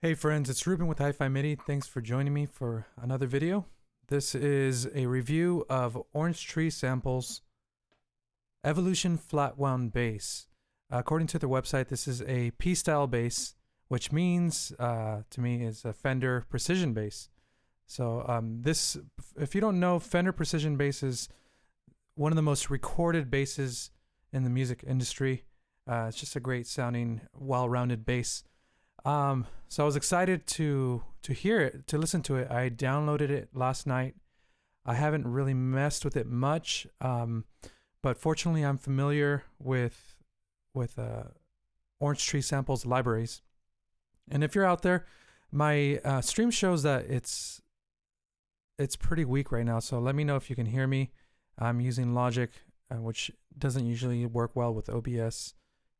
Hey friends, it's Ruben with Hi-Fi MIDI. Thanks for joining me for another video. This is a review of Orange Tree Samples Evolution Flatwound Bass. According to their website, this is a P-style bass, which means to me is a Fender Precision bass. So this, if you don't know, Fender Precision bass is one of the most recorded basses in the music industry. It's just a great sounding, well-rounded bass. So I was excited to hear it, to listen to it. I downloaded it last night. I haven't really messed with it much, but fortunately I'm familiar with Orange Tree Samples libraries. And if you're out there, my stream shows that it's pretty weak right now. So let me know if you can hear me. I'm using Logic, which doesn't usually work well with OBS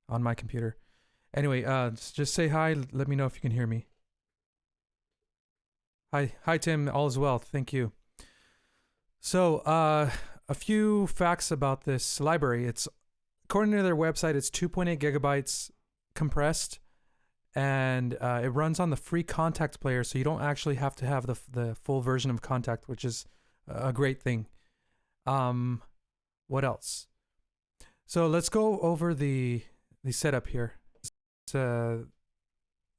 on my computer. Anyway, just say hi. Let me know if you can hear me. Hi, Tim. All is well. Thank you. So, a few facts about this library. It's according to their website, it's 2.8 gigabytes compressed, and it runs on the free Kontakt Player, so you don't actually have to have the full version of Kontakt, which is a great thing. What else? So let's go over the setup here.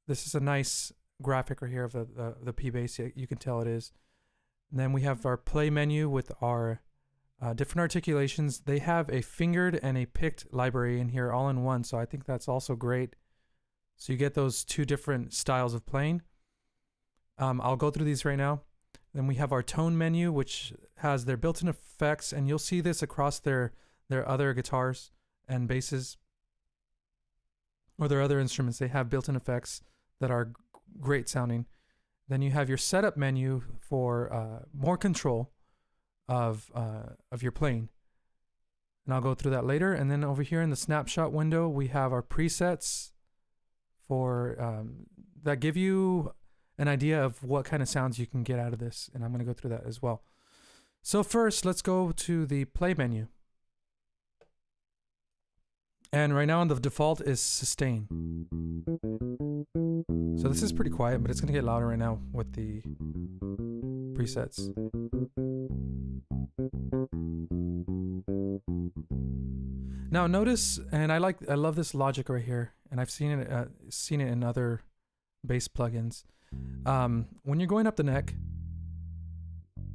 This is a nice graphic right here of the P bass. You can tell it is. And then we have our play menu with our different articulations. They have a fingered and a picked library in here all in one, so I think that's also great. So you get those two different styles of playing. I'll go through these right now. Then we have our tone menu, which has their built-in effects, and you'll see this across their other guitars and basses, or their other instruments. They have built-in effects that are great sounding. Then you have your setup menu for more control of your playing, and I'll go through that later. And then over here in the snapshot window, we have our presets for that give you an idea of what kind of sounds you can get out of this, and I'm going to go through that as well. So first, let's go to the play menu. And right now on the default is sustain. So this is pretty quiet, but it's going to get louder right now with the presets. Now notice, and I love this logic right here, and I've seen it in other bass plugins. When you're going up the neck,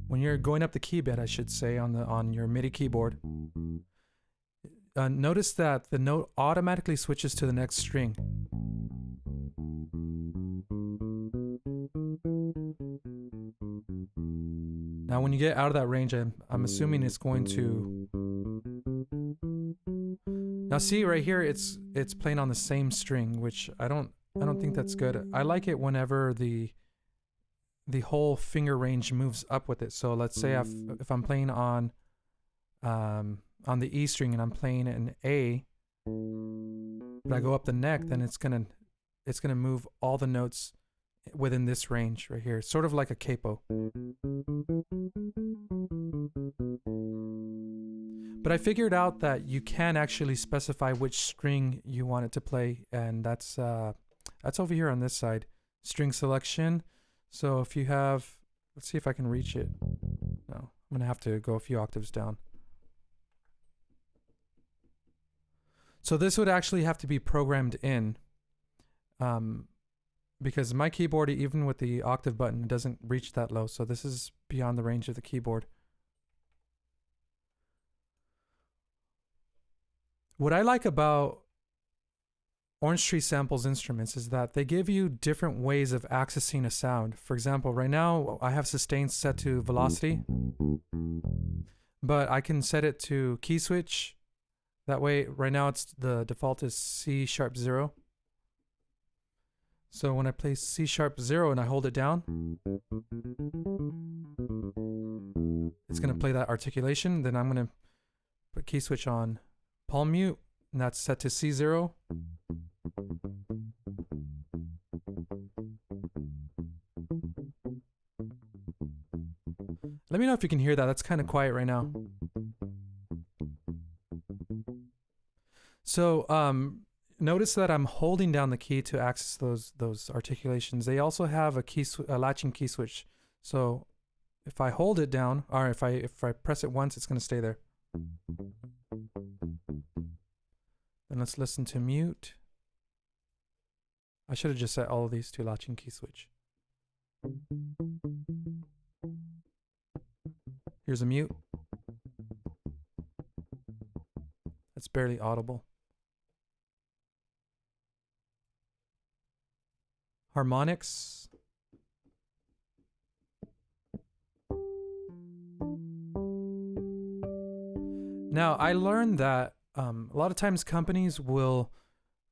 when you're going up the key bed, I should say, on your MIDI keyboard, notice that the note automatically switches to the next string. Now when you get out of that range, I'm assuming it's going to... Now see right here, it's playing on the same string, which I don't think that's good. I like it whenever the whole finger range moves up with it. So let's say if I'm playing on the E string and I'm playing an A, but I go up the neck, then it's gonna move all the notes within this range right here, sort of like a capo. But I figured out that you can actually specify which string you want it to play, and that's over here on this side, string selection. So if you have, let's see if I can reach it. No, I'm gonna have to go a few octaves down. So this would actually have to be programmed in, because my keyboard, even with the octave button, doesn't reach that low. So this is beyond the range of the keyboard. What I like about Orange Tree Samples instruments is that they give you different ways of accessing a sound. For example, right now I have sustain set to velocity, but I can set it to key switch. That way, right now the default is C#0. So when I play C#0 and I hold it down, it's going to play that articulation. Then I'm going to put key switch on palm mute, and that's set to C0. Let me know if you can hear that. That's kind of quiet right now. So notice that I'm holding down the key to access those articulations. They also have a latching key switch. So if I hold it down, or if I press it once, it's going to stay there. Then let's listen to mute. I should have just set all of these to latching key switch. Here's a mute. It's barely audible. Harmonics. Now, I learned that a lot of times companies will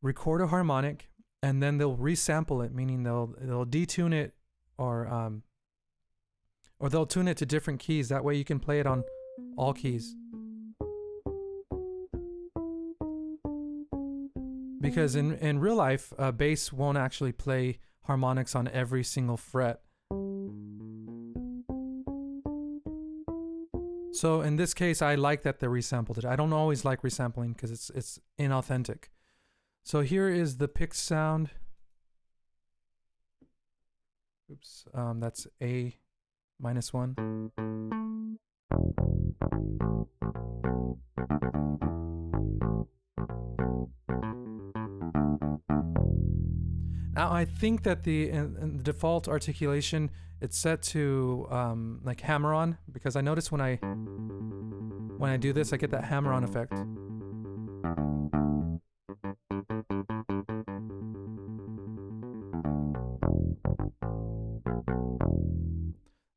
record a harmonic and then they'll resample it, meaning they'll detune it or they'll tune it to different keys. That way you can play it on all keys. Because in real life, a bass won't actually play harmonics on every single fret. So in this case, I like that they resampled it. I don't always like resampling because it's inauthentic. So here is the picked sound. Oops, that's A -1. Now I think that in the default articulation, it's set to like hammer on, because I notice when I do this, I get that hammer on effect.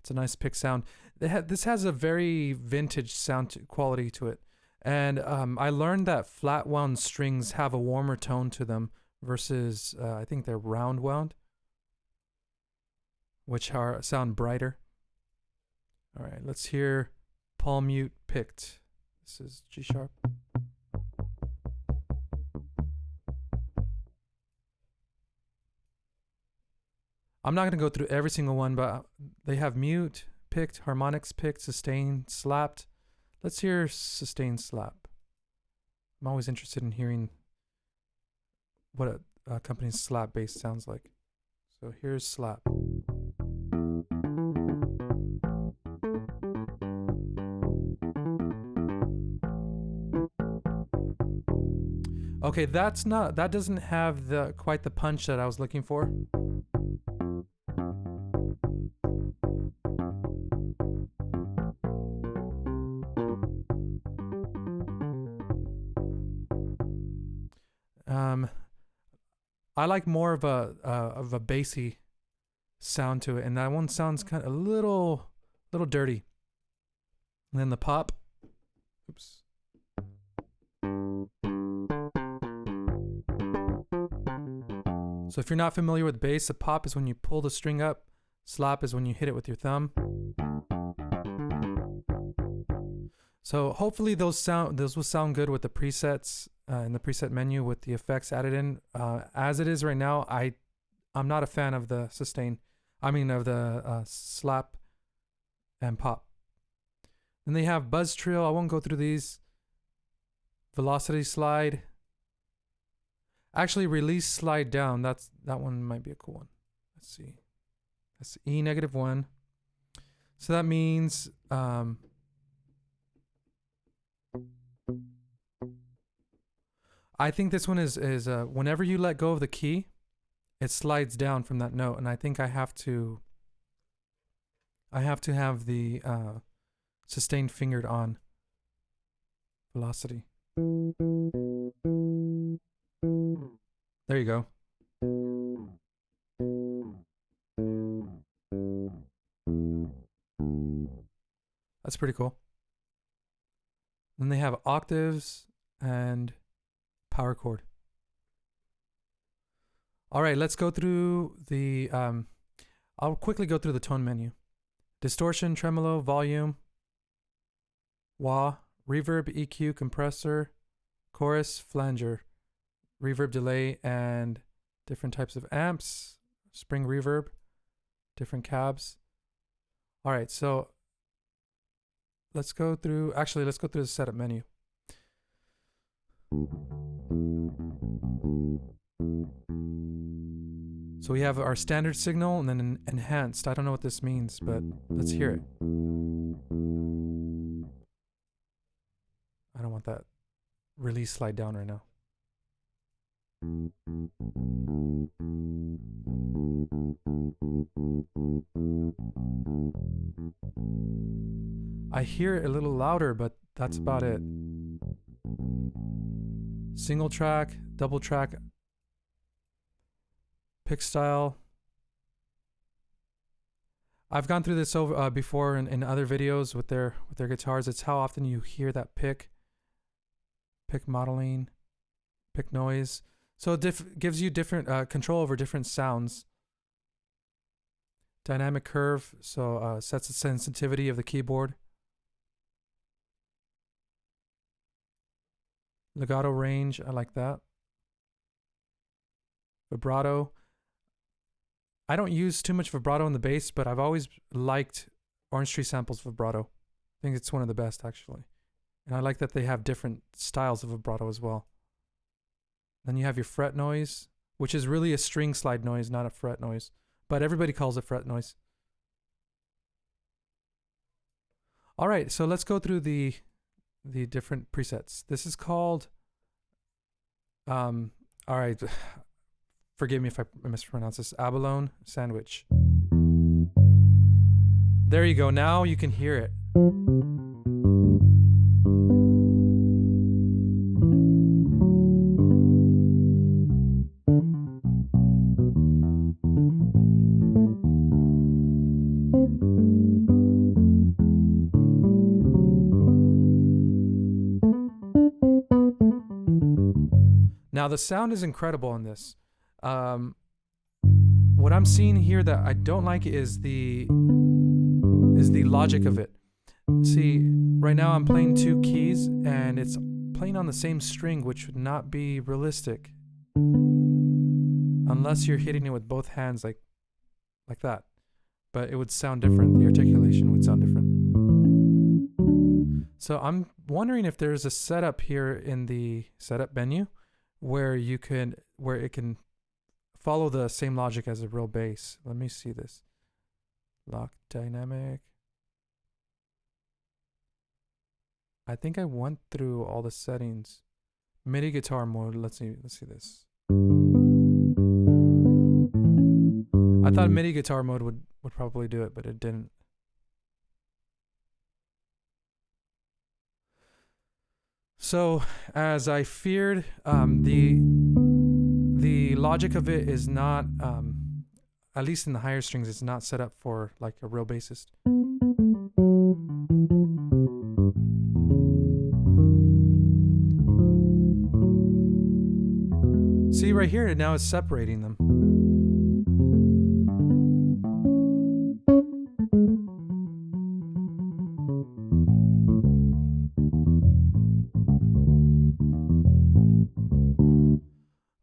It's a nice pick sound. This has a very vintage sound quality to it. And I learned that flat wound strings have a warmer tone to them versus, I think they're round wound, which sound brighter. All right, let's hear palm mute picked. This is G sharp. I'm not going to go through every single one, but they have mute picked, harmonics picked, sustain slapped. Let's hear sustain slap. I'm always interested in hearing what a company's slap bass sounds like. So here's slap. Okay, that doesn't have quite the punch that I was looking for. I like more of a bassy sound to it, and that one sounds kind of a little dirty. And then the pop. Oops. So if you're not familiar with bass, a pop is when you pull the string up. Slap is when you hit it with your thumb. So hopefully those will sound good with the presets in the preset menu with the effects added in. As it is right now, I'm not a fan of the sustain. I mean of the slap and pop. Then they have buzz trill. I won't go through these. Velocity slide. Actually, release slide down. That one might be a cool one. Let's see. That's E-1. So that means I think this one is whenever you let go of the key, it slides down from that note, and I think I have to have the sustain fingered on velocity. There you go. That's pretty cool. Then they have octaves and power chord. All right, let's go through the I'll quickly go through the tone menu. Distortion, tremolo, volume, wah, reverb, EQ, compressor, chorus, flanger, reverb, delay, and different types of amps, spring reverb, different cabs. All right, so let's go through the setup menu. So we have our standard signal and then an enhanced. I don't know what this means, but let's hear it. I don't want that release slide down right now. I hear it a little louder, but that's about it. Single track, double track, pick style. I've gone through this over before in other videos with their guitars. It's how often you hear that pick modeling, pick noise. So it gives you different control over different sounds. Dynamic curve, so sets the sensitivity of the keyboard. Legato range, I like that. Vibrato. I don't use too much vibrato in the bass, but I've always liked Orange Tree Sample's vibrato. I think it's one of the best, actually. And I like that they have different styles of vibrato as well. Then you have your fret noise, which is really a string slide noise, not a fret noise. But everybody calls it fret noise. All right, so let's go through the different presets. This is called, all right, forgive me if I mispronounce this, abalone sandwich. There you go, now you can hear it. Now the sound is incredible on this. What I'm seeing here that I don't like is the logic of it. See, right now I'm playing 2 keys and it's playing on the same string, which would not be realistic unless you're hitting it with both hands like that. But it would sound different. The articulation would sound different. So I'm wondering if there's a setup here in the setup menu where it can follow the same logic as a real bass. Let me see this. Lock dynamic. I think I went through all the settings. MIDI guitar mode. Let's see this. I thought MIDI guitar mode would probably do it, but it didn't. So, as I feared, the logic of it is not, at least in the higher strings, it's not set up for like a real bassist. See right here, now it's separating them.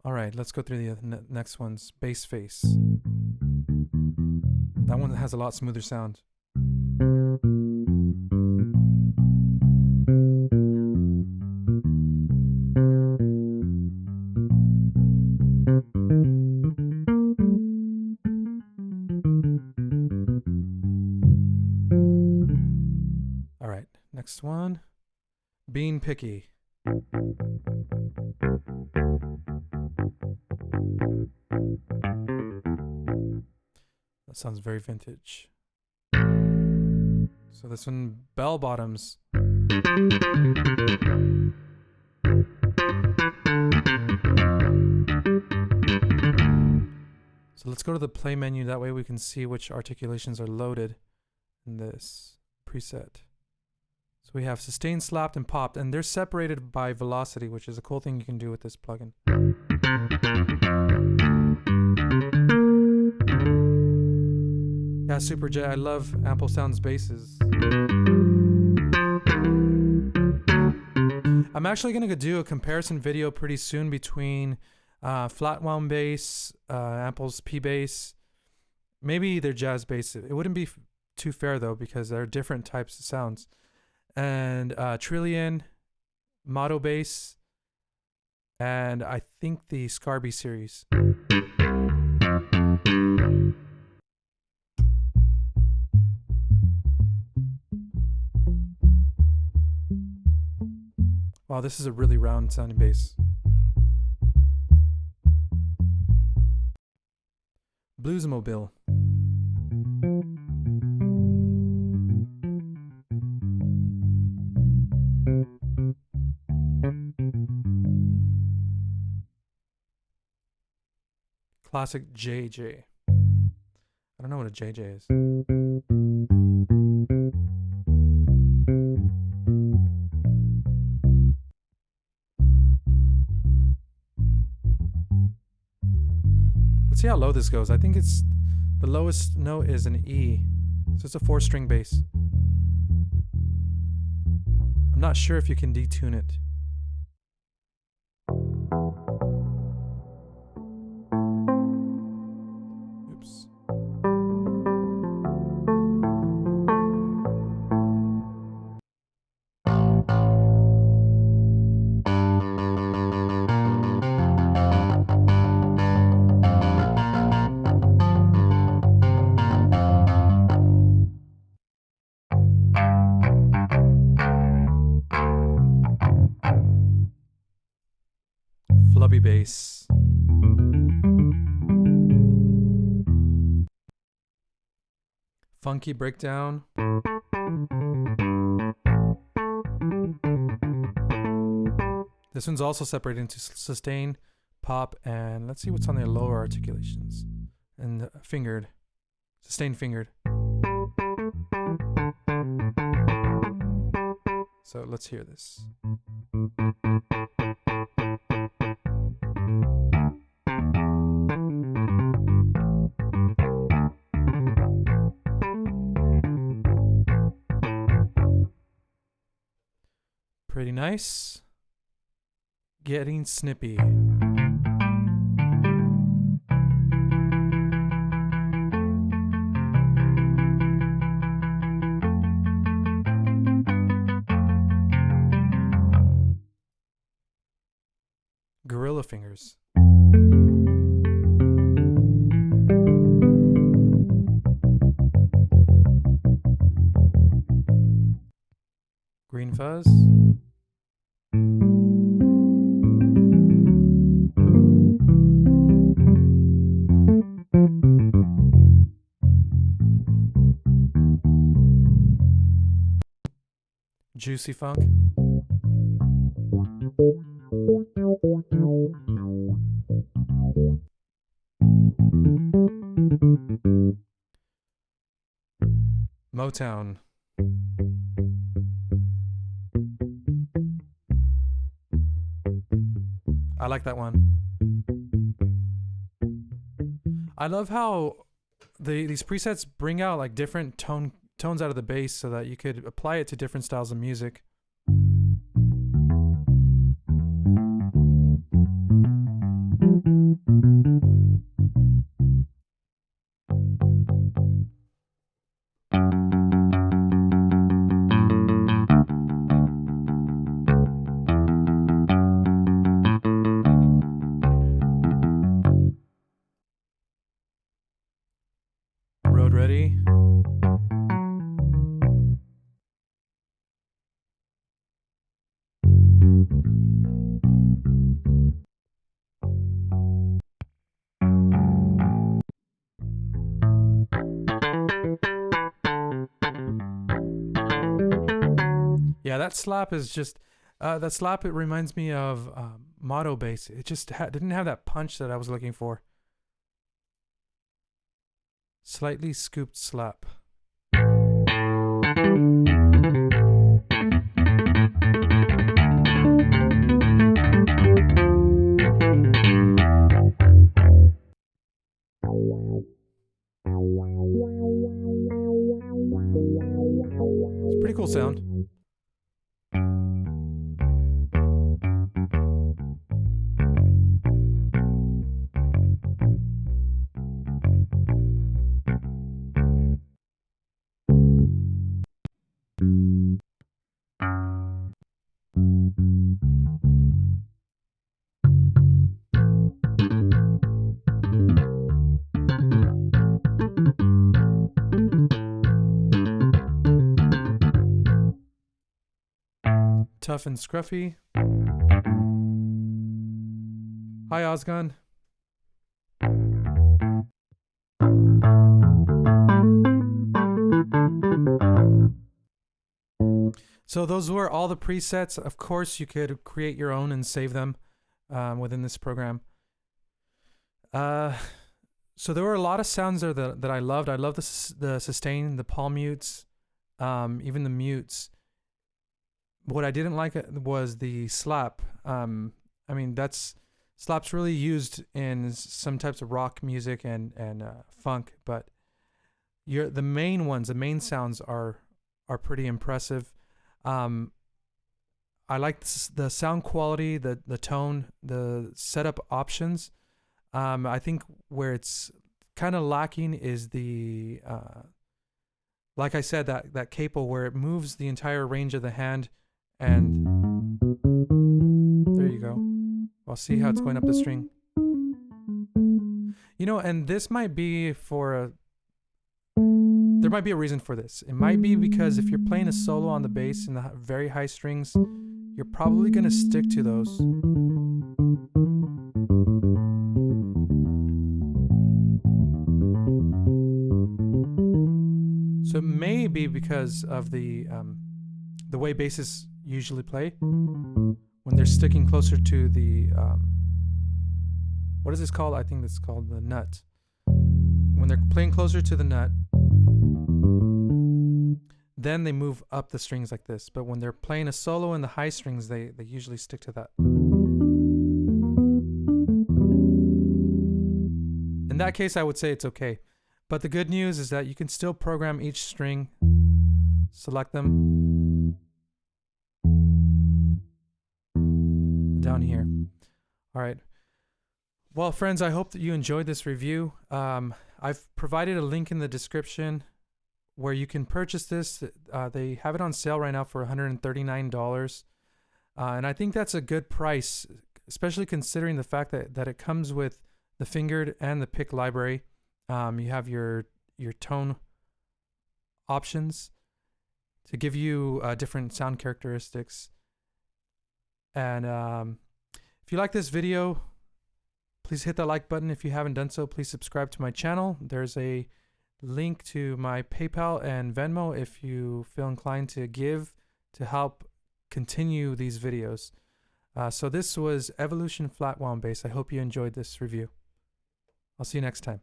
All right, let's go through the next ones. Bass face. That one has a lot smoother sound. All right, next one. Being picky. That sounds very vintage. So this one, bell bottoms. So let's go to the play menu. That way we can see which articulations are loaded in this preset. So we have sustained, slapped, and popped, and they're separated by velocity, which is a cool thing you can do with this plugin. Yeah, Super J, I love Ample Sound's basses. I'm actually going to do a comparison video pretty soon between Flatwound Bass, Ample's P bass, maybe their jazz bass. It wouldn't be too fair though, because there are different types of sounds. And Trillion, Motto bass, and I think the Scarby series. Wow, this is a really round sounding bass. Bluesmobile. Classic JJ. I don't know what a JJ is. Let's see how low this goes. I think it's the lowest note is an E. So it's a 4-string bass. I'm not sure if you can detune it. Oops. Flubby bass. Funky breakdown. This one's also separated into sustain, pop, and let's see what's on their lower articulations. And fingered. Sustain fingered. So let's hear this. Pretty nice. Getting snippy. Gorilla fingers. Green fuzz. Juicy funk. Motown. I like that one. I love how these presets bring out like different tones out of the bass so that you could apply it to different styles of music. Road ready. Yeah, that slap is just that slap. It reminds me of Motto bass. It just didn't have that punch that I was looking for. Slightly scooped slap. It's a pretty cool sound. Tough and Scruffy. Hi, Ozgun. So those were all the presets. Of course, you could create your own and save them within this program. So there were a lot of sounds there that I loved. I love the sustain, the palm mutes, even the mutes. What I didn't like was the slap. I mean, slap's really used in some types of rock music and funk, but the main sounds are pretty impressive. I like the sound quality, the tone, the setup options. I think where it's kind of lacking is the like I said, that capo where it moves the entire range of the hand, and there you go. I'll see how it's going up the string. You know, and this might be there might be a reason for this. It might be because if you're playing a solo on the bass in the very high strings, you're probably going to stick to those. So it may be because of the way basses usually play when they're sticking closer to the what is this called? I think it's called the nut. When they're playing closer to the nut, then they move up the strings like this. But when they're playing a solo in the high strings, they usually stick to that. In that case, I would say it's okay. But the good news is that you can still program each string, select them down here. All right. Well, friends, I hope that you enjoyed this review. I've provided a link in the description where you can purchase this. They have it on sale right now for $139. And I think that's a good price, especially considering the fact that it comes with the fingered and the pick library. You have your tone options to give you different sound characteristics. And if you like this video, please hit the like button. If you haven't done so, please subscribe to my channel. There's a link to my PayPal and Venmo if you feel inclined to give to help continue these videos. So this was Evolution Flatwound Bass. I hope you enjoyed this review. I'll see you next time.